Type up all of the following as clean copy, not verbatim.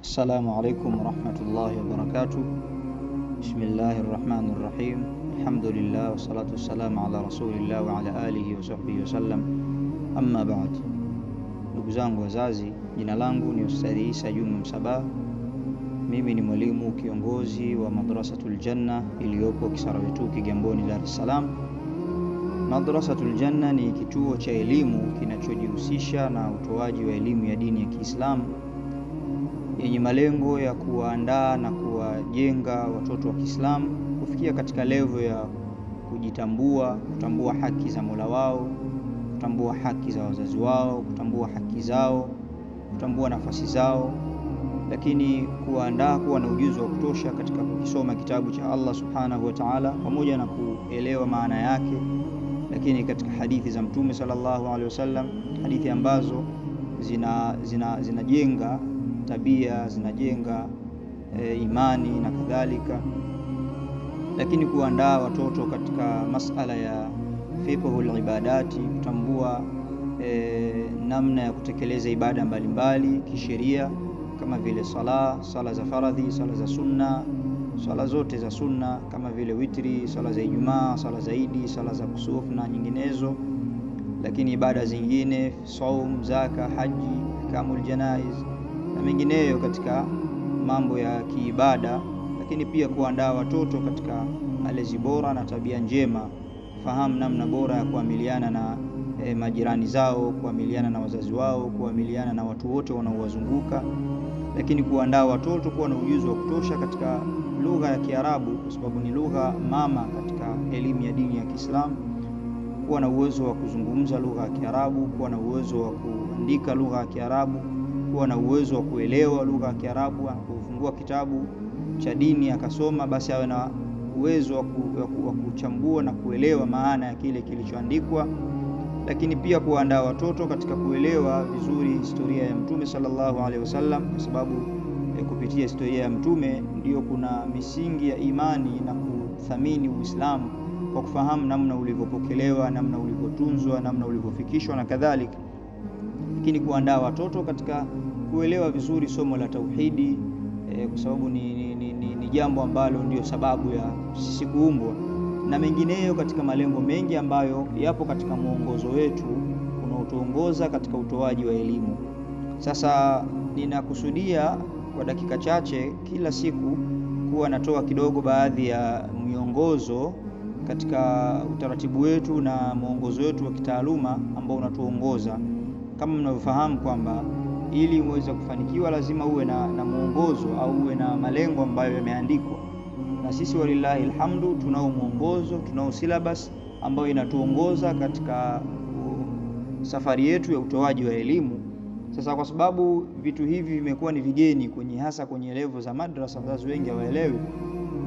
السلام عليكم ورحمة الله وبركاته. بسم الله الرحمن الرحيم. الحمد لله والصلاة والسلام على رسول الله وعلى آله وصحبه وسلم. أما بعد. Ndugu zangu wazazi, jina langu ni Ustadhi Isa Juma Msabaha. Mimi ni mwalimu kiongozi wa Madrasatul Janna iliyopo Kisarawetu, Kigamboni, Dar es Salaam. Madrasatul Janna ni kituo cha elimu kinachojihusisha na utoaji wa elimu ya dini ya Kiislamu yenye malengo ya kuwaandaa na kuwajenga watoto wa Kiislamu kufikia katika level ya kujitambua, kutambua haki za Mola wao, kutambua haki za wazazi wao, kutambua haki zao, kutambua nafasi zao, lakini kuandaa kuwa na ujuzi wa kutosha katika kusoma kitabu cha Allah Subhanahu wa Ta'ala pamoja na kuelewa maana yake, lakini katika hadithi za Mtume sallallahu alaihi wasallam, hadithi ambazo zinajenga tabia, zinajenga imani na kadhalika, lakini kuandaa watoto katika masala ya fiqhul ibadati, kutambua namna ya kutekeleza ibada mbalimbali kisheria kama vile sala za faradhi, sala za sunna, sala zote za sunna kama vile witri, sala za Ijumaa, sala za Idi, sala za kusuf na nyinginezo, lakini ibada zingine, saum, zaka, haji, ahkamul janaiz na mengineyo katika mambo ya kiibada, lakini pia kuandaa watoto katika malezi bora na tabia njema, kufahamu namna bora ya kuamiliana na majirani zao, kuamiliana na wazazi wao, kuamiliana na watu wote wanaowazunguka, lakini kuandaa watoto kuwa na ujuzi wa kutosha katika lugha ya Kiarabu kwa sababu ni lugha mama katika elimu ya dini ya Kiislamu, kuwa na uwezo wa kuzungumza lugha ya Kiarabu, kuwa na uwezo wa kuandika lugha ya Kiarabu, kuwa na uwezo wa kuelewa lugha ya Kiarabu, kufungua kitabu cha dini akasoma, basi awe na uwezo wa kuchambua na kuelewa maana ya kile kilichoandikwa, lakini pia kuandaa watoto katika kuelewa vizuri historia ya Mtume sallallahu alaihi wasallam, kwa sababu kupitia historia ya Mtume ndio kuna misingi ya imani na kuthamini Uislamu, kwa kufahamu namna ulivyopokelewa, namna ulivyotunzwa, namna ulivyofikishwa na kadhalika. Lakini kuandaa watoto katika kuelewa vizuri somo la tauhidi, kwa sababu ni jambo ambalo ndio sababu ya sisi kuumbwa, na mengineyo katika malengo mengi ambayo yapo katika mwongozo wetu unaotuongoza katika utoaji wa elimu. Sasa ninakusudia kwa dakika chache kila siku kuwa natoa kidogo baadhi ya miongozo katika utaratibu wetu na mwongozo wetu wa kitaaluma ambao unatuongoza. Kama mnavyofahamu kwamba ili uweze kufanikiwa lazima uwe na mwongozo au uwe na malengo ambayo yameandikwa, na sisi walillahi alhamdu tunao mwongozo, tunao syllabus ambayo inatuongoza katika safari yetu ya utoaji wa elimu. Sasa kwa sababu vitu hivi vimekuwa ni vigeni hasa kwenye level za madrasa, wazazi wengi hawaelewi,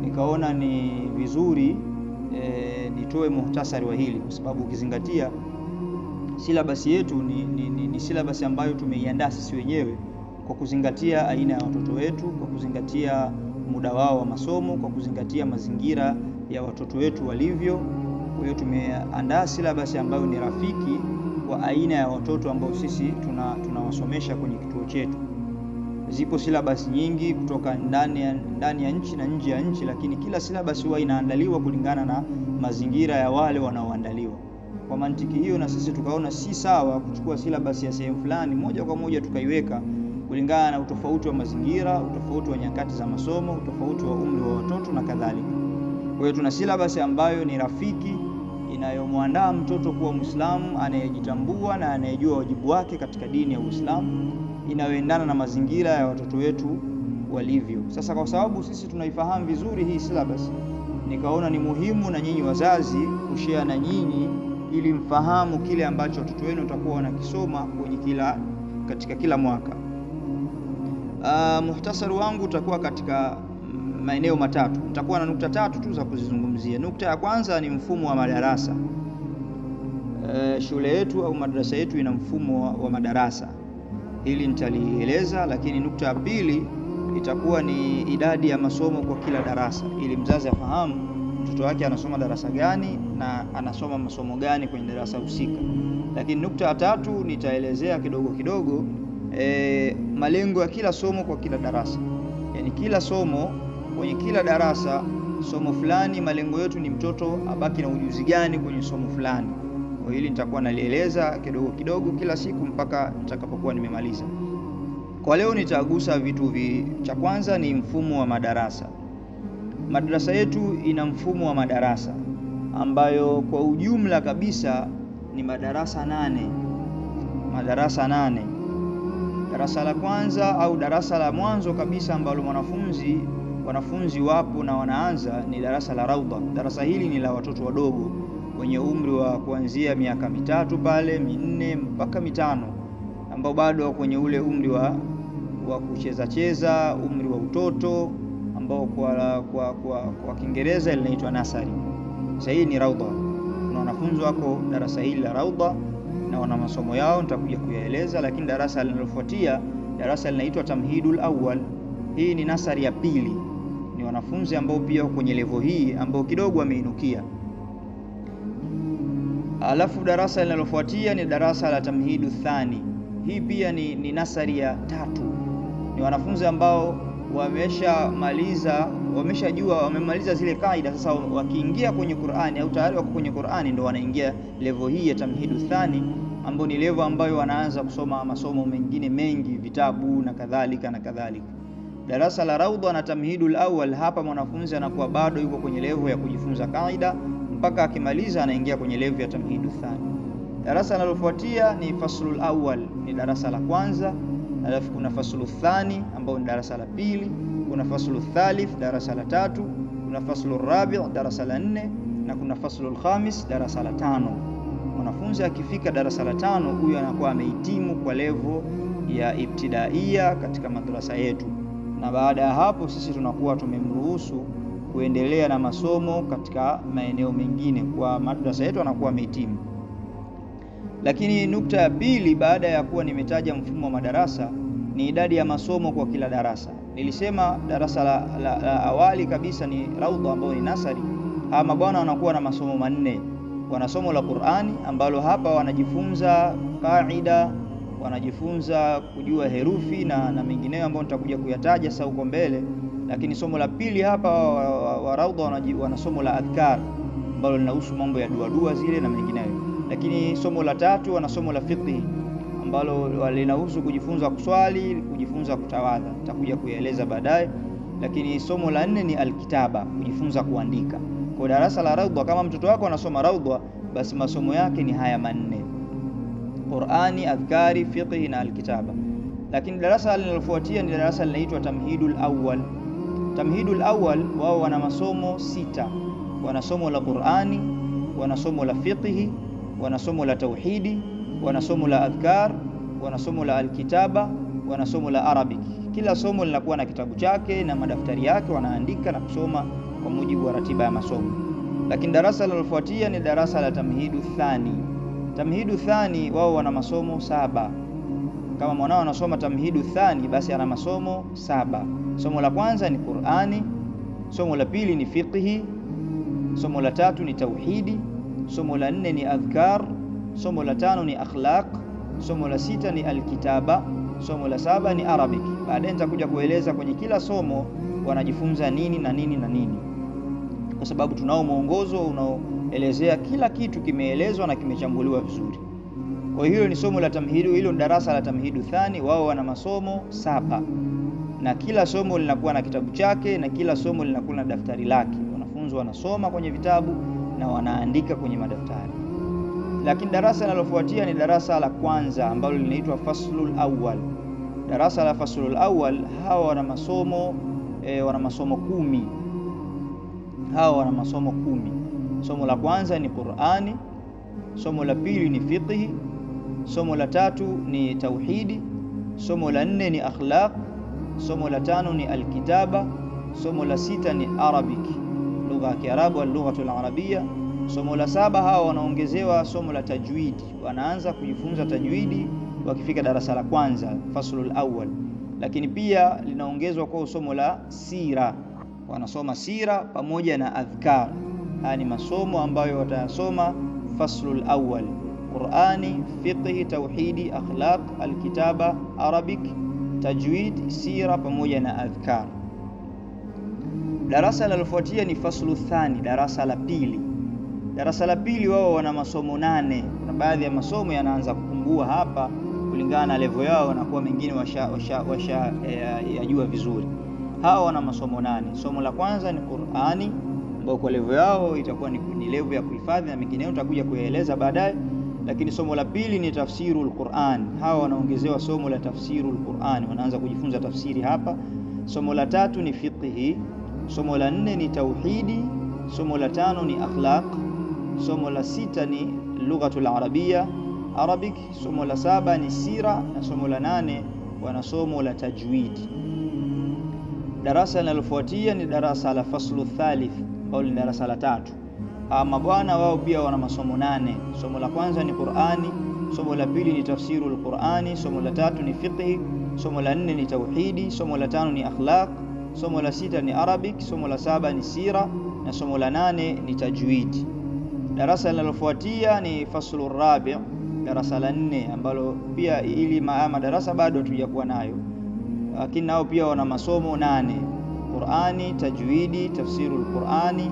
nikaona ni vizuri nitoe muhtasari wa hili, kwa sababu ukizingatia syllabus yetu ni syllabus ambayo tumeiandaa sisi wenyewe kwa kuzingatia aina ya watoto wetu, kwa kuzingatia muda wao wa masomo, kwa kuzingatia mazingira ya watoto wetu walivyo. Kwa hiyo tumeandaa syllabus ambayo ni rafiki kwa aina ya watoto ambao sisi tunawasomesha kwenye kituo chetu. Zipo syllabus nyingi kutoka ndani ya nchi na nje ya nchi, lakini kila syllabus huwa inaandaliwa kulingana na mazingira ya wale wanaoandaliwa. Kwa mantiki hiyo, na sisi tukaona si sawa kuchukua syllabus ya sehemu fulani moja kwa moja tukaiweka kulingana na utofauti wa mazingira, utofauti wa nyakati za masomo, utofauti wa umri wa watoto na kadhalika. Kwa hiyo tuna syllabus ambayo ni rafiki, inayomwandaa mtoto kuwa Muislamu anayejitambua na anayejua wajibu wake katika dini ya Uislamu, inayoendana na mazingira ya watoto wetu walivyo. Sasa kwa sababu sisi tunaifahamu vizuri hii syllabus, nikaona ni muhimu na nyinyi wazazi kushare na nyinyi ili mfahamu kile ambacho watoto wenu watakuwa wanakisoma katika kila mwaka. Muhtasari wangu utakuwa katika maeneo matatu. Nitakuwa na nukta tatu tu za kuzizungumzia. Nukta ya kwanza ni mfumo wa madarasa. Shule yetu au madrasa yetu ina mfumo wa madarasa, hili nitalieleza. Lakini nukta ya pili itakuwa ni idadi ya masomo kwa kila darasa, ili mzazi afahamu mtoto wake anasoma darasa gani na anasoma masomo gani kwenye darasa husika. Lakini nukta ya tatu nitaelezea kidogo malengo ya kila somo kwa kila darasa. Yani kila somo, kwenye kila darasa, somo fulani malengo yetu ni mtoto abaki na ujuzi gani kwenye somo fulani. Kwa hili nitakuwa nalieleza kidogo kidogo kila siku mpaka nitakapokuwa nimemaliza. Kwa leo nitagusa vitu cha kwanza ni mfumo wa madarasa. Madrasa yetu ina mfumo wa madarasa ambayo kwa ujumla kabisa ni madarasa 8. Madarasa 8. Darasa la kwanza au darasa la mwanzo kabisa ambalo wanafunzi wapo na wanaanza ni darasa la Raudha. Darasa hili ni la watoto wadogo wenye umri wa kuanzia miaka 3 pale 4 mpaka 5, ambao bado kwenye ule umri wa kucheza, umri wa utoto, ambao kwa Kiingereza linaitwa nursery. Sasa hii ni Raudha. Kuna wanafunzi wako darasa hili la Raudha na wana masomo yao nitakuja kuyaeleza, lakini darasa linalofuatia darasa linaitwa Tamhidul Awwal. Hii ni nursery ya pili. Ni wanafunzi ambao pia kwenye level hii ambao kidogo wameinukia. Alafu darasa linalofuatia ni darasa la Tamhidu Thani. Hii pia ni nursery ya 3. Ni wanafunzi ambao wamemaliza zile kaida. Sasa wakiingia kwenye Qur'ani au tayari wako kwenye Qur'ani, ndio wanaingia level hii ya Tamhidu Thani, ambao ni level ambayo wanaanza kusoma masomo mengine mengi, vitabu na kadhalika na kadhalika. Darasa la Raudha na Tamhidul Awwal, hapa mwanafunzi anakuwa bado yuko kwenye level ya kujifunza kaida mpaka akimaliza anaingia kwenye level ya Tamhidu Thani. Darasa linalofuatia ni Faslul Awwal, ni darasa la kwanza. Alafu kuna Faslu Thani ambao ni darasa la pili, kuna Faslu Thalith darasa la 3, kuna Faslu Rabi' darasa la 4, na kuna Faslu Khamis darasa la 5. Mwanafunzi akifika darasa la 5, huyu anakuwa amehitimu kwa level ya ibtidaia katika madrasa yetu, na baada ya hapo sisi tunakuwa tumemruhusu kuendelea na masomo katika maeneo mengine. Kwa madrasa yetu anakuwa amehitimu. Lakini nukta ya pili, baada ya kuwa nimetaja mfumo wa madarasa, ni idadi ya masomo kwa kila darasa. Nilisema darasa la awali kabisa ni Raudha ambao ni nasari. Hawa mabwana wanakuwa na masomo 4. Wana somo la Qur'ani ambalo hapa wanajifunza kaida, wanajifunza kujua herufi na mengineyo ambayo nitakuja kuyataja sasa huko mbele. Lakini somo la pili hapa wa Raudha wana somo la adhkar ambalo linahusu mambo ya dua zile na mengineyo. Lakini somo la 3 wana somo la fiqh ambalo linahusu kujifunza kuswali, kujifunza kutawadha. Nitakuja kueleza baadaye. Lakini somo la 4 ni alkitaba, kujifunza kuandika. Kwa darasa la Raudha, kama mtoto wako anasoma Raudha, basi masomo yake ni haya 4: Qur'ani, adhkari, fiqh na alkitaba. Lakini darasa linalofuatia ni darasa linaloitwa Tamhidul Awwal. Tamhidul Awwal wao wana masomo 6. Wana somo la Qur'ani, wana somo la fiqh, wana somo la tauhidi, wana somo la adhkar, wana somo la alkitaba, wana somo la Arabic. Kila somo linakuwa na kitabu chake na madaftari yake, wanaandika na kusoma kwa mujibu wa ratiba ya masomo. Lakini darasa linalofuatia ni darasa la Tamhidu Thani. Tamhidu Thani wao wana masomo 7. Kama mwanao anasoma Tamhidu Thani, basi ana masomo 7. Somo la kwanza ni Qur'ani, somo la pili ni fiqh, somo la 3 ni tauhidi, somo la 4 ni adhkar, somo la 5 ni akhlaq, somo la 6 ni alkitaba, somo la 7 ni Arabic. Baadaye nitakuja kueleza kwenye kila somo wanajifunza nini na nini na nini, kwa sababu tunao mwongozo unaoelezea kila kitu, kimeelezwa na kimechambuliwa vizuri. Kwa hiyo ni somo la Tamhidu, hilo ni darasa la Tamhidu Thani. Wao wana masomo 7 na kila somo linakuwa na kitabu chake na kila somo linakuwa na daftari lake. Wanafunzi wanasoma kwenye vitabu na wanaandika kwenye madaftari. Lakini darasa linalofuatia ni darasa la kwanza ambalo linaitwa Faslul Awwal. Darasa la Faslul Awwal, hawa wana masomo 10. Hawa wana masomo 10. Somo la kwanza ni Qur'ani, somo la pili ni fiqh, somo la 3 ni tauhidi, somo la 4 ni akhlaq, somo la 5 ni alkitaba, somo la 6 ni Arabic, lugha ya Kiarabu au lugha al-Arabia. Somo la 7 hawa wanaongezewa somo la tajwidi, wanaanza kujifunza tajwidi wakifika darasa la kwanza Faslul Awwal. Lakini pia linaongezwa kwa somo la sira, wanasoma sira pamoja na adhkar. Haya ni masomo ambayo watayasoma Faslul Awwal. Qur'ani, fiqh, tauhidi, akhlaq, alkitaba, Arabic, tajwid, sira pamoja na adhkar. Darasa linalofuatia ni faslu thani, darasa la pili. Darasa la pili wao wana masomo 8. Kuna baadhi ya masomo yanaanza kupungua hapa kulingana na level yao, na kwa mengine yajua vizuri. Hao wana masomo 8. Somo la kwanza ni Qur'ani, ambao kwa level yao itakuwa ni level ya kuhifadhi, na mengineyo tutakuja kuyaeleza baadaye. Lakini somo la pili ni tafsirul Qur'an. Hao wanaongezewa somo la tafsirul Qur'an, wanaanza kujifunza tafsiri hapa. Somo la tatu ni fiqhi. Somo la 4 ni tauhidi. Somo la 5 ni akhlaq. Somo la 6 ni lughatul arabia, Arabic. Somo la 7 ni sira, na somo la 8 wana somo la tajwid. Darasa linalofuatia ni darasa la faslu thalith, au ni darasa la 3. Mabwana wao pia wana masomo 8. Somo la kwanza ni Qur'ani, somo la pili ni tafsirul Qur'ani, somo la 3 ni fiqh, somo la 4 ni tauhidi, somo la 5 ni akhlaq, somo la 6 ni Arabic, somo la 7 ni sira, na somo la 8 ni tajwid. Darasa linalofuatia ni faslu rabi', darasa la 4, ambalo pia ili madarasa bado hatujakuwa nayo, lakini nao pia wana masomo 8: Qur'ani, tajwidi, tafsirul Qur'ani,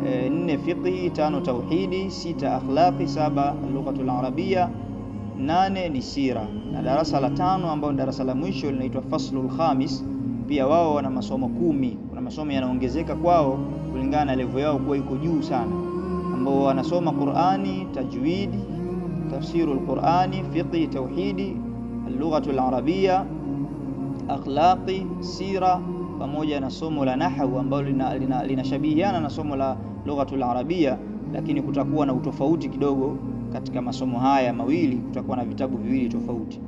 4 fiqhi, 5 tauhidi, 6 akhlaqi, 7 lughatul arabia, 8 ni sira. Na darasa la 5 ambao ni darasa la mwisho linaitwa faslul khamis, pia wao wana masomo 10. Kuna masomo yanaongezeka kwao kulingana na level yao kuwa iko juu sana, ambao wanasoma Qur'ani, tajwidi, tafsirul Qur'ani, fiqhi, tauhidi, lughatul arabia, akhlaqi, sira pamoja na somo la nahwu ambalo linashabihiana na somo la lughatul arabia, lakini kutakuwa na utofauti kidogo katika masomo haya mawili, kutakuwa na vitabu viwili tofauti.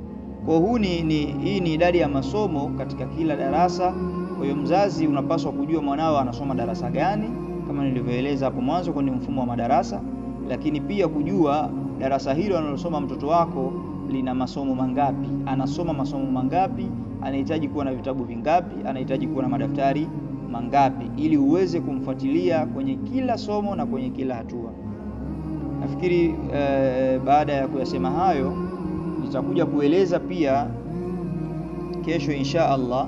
Kwa hii ni idadi ya masomo katika kila darasa. Kwa hiyo mzazi unapaswa kujua mwanao anasoma darasa gani, kama nilivyoeleza hapo mwanzo, kwa ni mfumo wa madarasa, lakini pia kujua darasa hilo analosoma mtoto wako lina masomo mangapi, anasoma masomo mangapi, anahitaji kuwa na vitabu vingapi, anahitaji kuwa na madaftari mangapi, ili uweze kumfuatilia kwenye kila somo na kwenye kila hatua. Nafikiri baada ya kuyasema hayo, nitakuja kueleza pia kesho insha Allah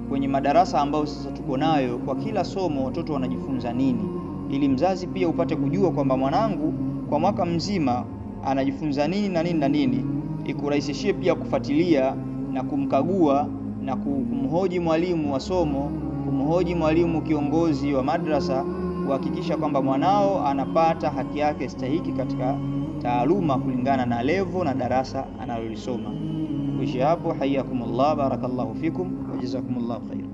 kwenye madarasa ambayo sasa tuko nayo, kwa kila somo watoto wanajifunza nini, ili mzazi pia upate kujua kwamba mwanangu kwa mwaka mzima anajifunza nini na nini na nini, ikurahisishie pia kufuatilia na kumkagua na kumhoji mwalimu wa somo, kumhoji mwalimu kiongozi wa madrasa, kuhakikisha kwamba mwanao anapata haki yake stahiki katika taaluma kulingana na level na darasa analolisoma. Kuishi hapo, hayakumullah, barakallahu fikum wa jazakumullahu khair.